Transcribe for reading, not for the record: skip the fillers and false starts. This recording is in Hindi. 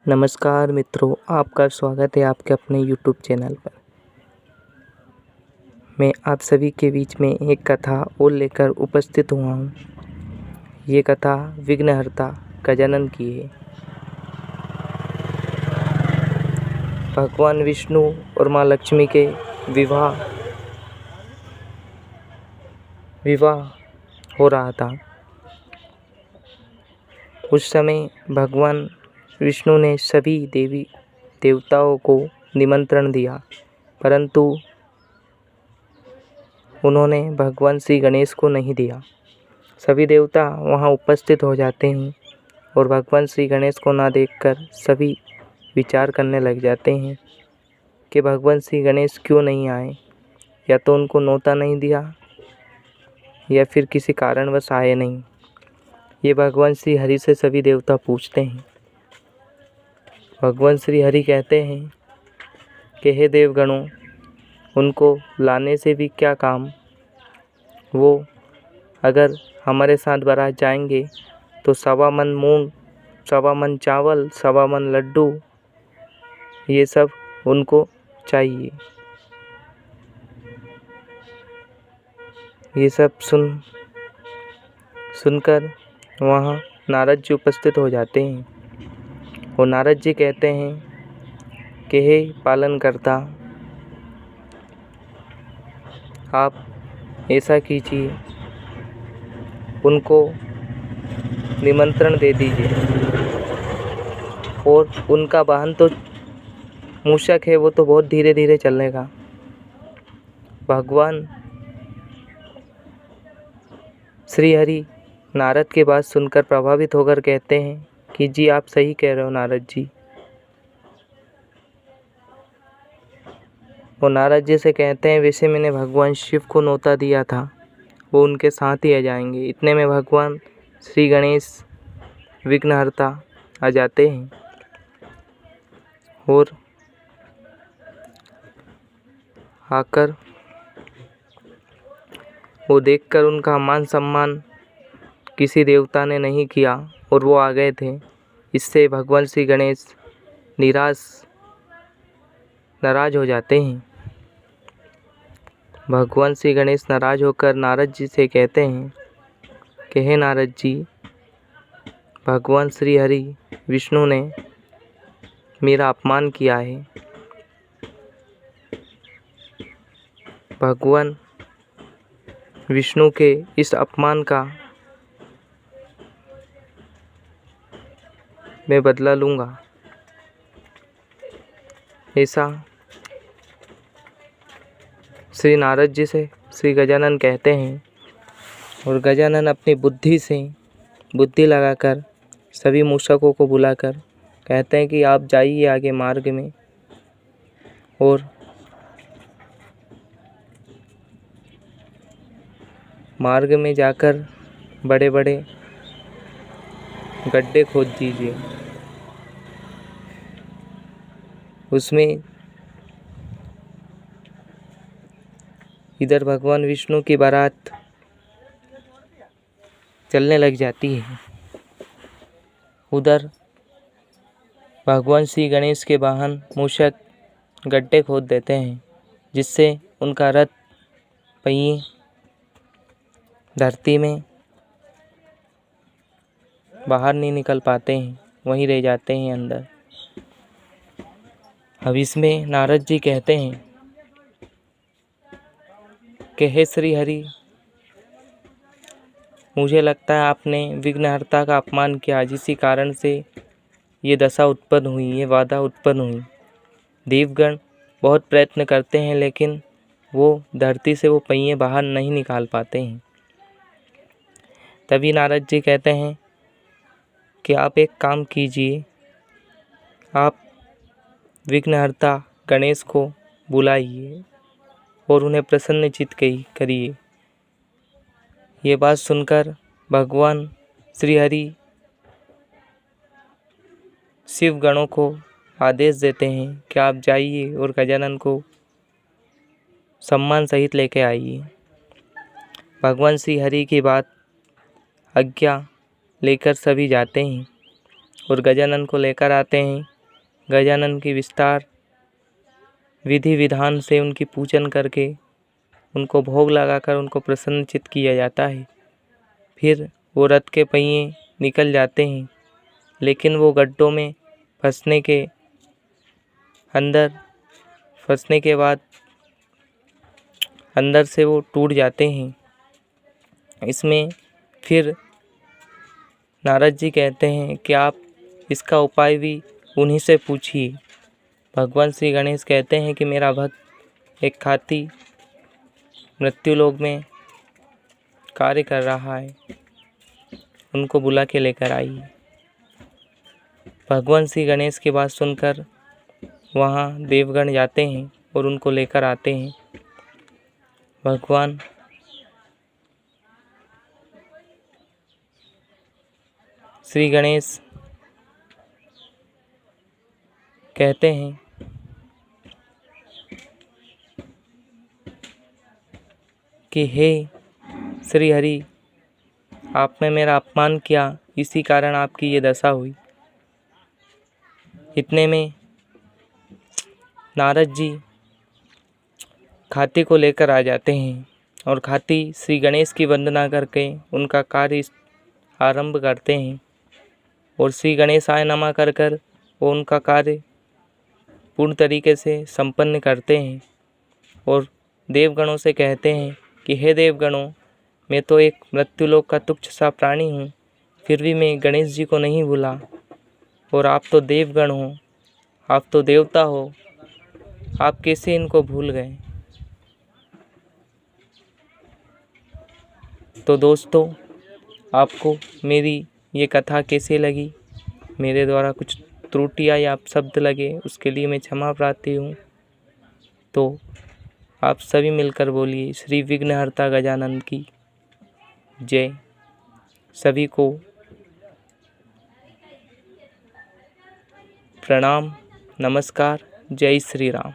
नमस्कार मित्रों, आपका स्वागत है आपके अपने यूट्यूब चैनल पर। मैं आप सभी के बीच में एक कथा और लेकर उपस्थित हुआ हूँ। ये कथा विघ्नहर्ता गजानन की है। भगवान विष्णु और माँ लक्ष्मी के विवाह हो रहा था। उस समय भगवान विष्णु ने सभी देवी देवताओं को निमंत्रण दिया, परंतु उन्होंने भगवान श्री गणेश को नहीं दिया। सभी देवता वहां उपस्थित हो जाते हैं और भगवान श्री गणेश को ना देखकर सभी विचार करने लग जाते हैं कि भगवान श्री गणेश क्यों नहीं आए। या तो उनको न्योता नहीं दिया या फिर किसी कारणवश आए नहीं। ये भगवान श्री हरि से सभी देवता पूछते हैं। भगवान श्री हरि कहते हैं कि हे देवगणों, उनको लाने से भी क्या काम। वो अगर हमारे साथ बारात जाएंगे तो 1.25 मन मूंग, 1.25 मन चावल, 1.25 मन लड्डू, ये सब उनको चाहिए। ये सब सुनकर वहाँ नारद जी उपस्थित हो जाते हैं और नारद जी कहते हैं कि हे पालनकर्ता, आप ऐसा कीजिए, उनको निमंत्रण दे दीजिए। और उनका वाहन तो मूषक है, वो तो बहुत धीरे धीरे चलेगा। भगवान श्री हरि नारद की बात सुनकर प्रभावित होकर कहते हैं कि जी आप सही कह रहे हो नारद जी। और नारद जी से कहते हैं वैसे मैंने भगवान शिव को न्योता दिया था, वो उनके साथ ही आ जाएंगे। इतने में भगवान श्री गणेश विघ्नहर्ता आ जाते हैं और आकर वो देखकर उनका मान सम्मान किसी देवता ने नहीं किया और वो आ गए थे। इससे भगवान श्री गणेश नाराज हो जाते हैं। भगवान श्री गणेश नाराज होकर नारद जी से कहते हैं कि हे नारद जी, भगवान श्री हरि विष्णु ने मेरा अपमान किया है। भगवान विष्णु के इस अपमान का मैं बदला लूँगा। ऐसा श्री नारद जी से श्री गजानन कहते हैं और गजानन अपनी बुद्धि लगाकर सभी मूषकों को बुलाकर कहते हैं कि आप जाइए आगे मार्ग में और मार्ग में जाकर बड़े बड़े गड्ढे खोद दीजिए। उसमें इधर भगवान विष्णु की बारात चलने लग जाती है, उधर भगवान श्री गणेश के वाहन मूषक गड्ढे खोद देते हैं, जिससे उनका रथ पहिए धरती में बाहर नहीं निकल पाते हैं, वहीं रह जाते हैं अंदर। अब इसमें नारद जी कहते हैं कि हे श्री हरि, मुझे लगता है आपने विघ्नहर्ता का अपमान किया, जिसी कारण से ये दशा उत्पन्न हुई, ये बाधा उत्पन्न हुई। देवगण बहुत प्रयत्न करते हैं लेकिन वो धरती से वो पहिए बाहर नहीं निकाल पाते हैं। तभी नारद जी कहते हैं कि आप एक काम कीजिए, आप विघ्नहर्ता गणेश को बुलाइए और उन्हें प्रसन्नचित्त करिए। ये बात सुनकर भगवान श्री हरि शिव गणों को आदेश देते हैं कि आप जाइए और गजानन को सम्मान सहित लेके आइए। भगवान श्री हरि की बात आज्ञा लेकर सभी जाते हैं और गजानन को लेकर आते हैं गजानन की विस्तार विधि विधान से उनकी पूजन करके उनको भोग लगाकर उनको प्रसन्नचित्त किया जाता है। फिर वो रथ के पहिए निकल जाते हैं, लेकिन वो गड्ढों में फंसने के बाद अंदर से वो टूट जाते हैं। इसमें फिर नारद जी कहते हैं कि आप इसका उपाय भी उन्हीं से पूछिए। भगवान श्री गणेश कहते हैं कि मेरा भक्त एक हाथी मृत्युलोक में कार्य कर रहा है, उनको बुला के लेकर आइए। भगवान श्री गणेश की बात सुनकर वहाँ देवगण जाते हैं और उनको लेकर आते हैं। भगवान श्री गणेश कहते हैं कि हे श्री हरि, आपने मेरा अपमान किया, इसी कारण आपकी ये दशा हुई। इतने में नारद जी खाती को लेकर आ जाते हैं और खाती श्री गणेश की वंदना करके उनका कार्य आरंभ करते हैं और श्री गणेशाय नमः कर वो उनका कार्य पूर्ण तरीके से संपन्न करते हैं और देवगणों से कहते हैं कि हे देवगणों, मैं तो एक मृत्युलोक का तुच्छ सा प्राणी हूँ, फिर भी मैं गणेश जी को नहीं भूला। और आप तो देवगण हो, आप तो देवता हो, आप कैसे इनको भूल गए। तो दोस्तों, आपको मेरी ये कथा कैसे लगी? मेरे द्वारा कुछ त्रुटियाँ या शब्द लगे उसके लिए मैं क्षमा प्रार्थी हूँ। तो आप सभी मिलकर बोलिए श्री विघ्नहर्ता गजानन की जय। सभी को प्रणाम, नमस्कार, जय श्री राम।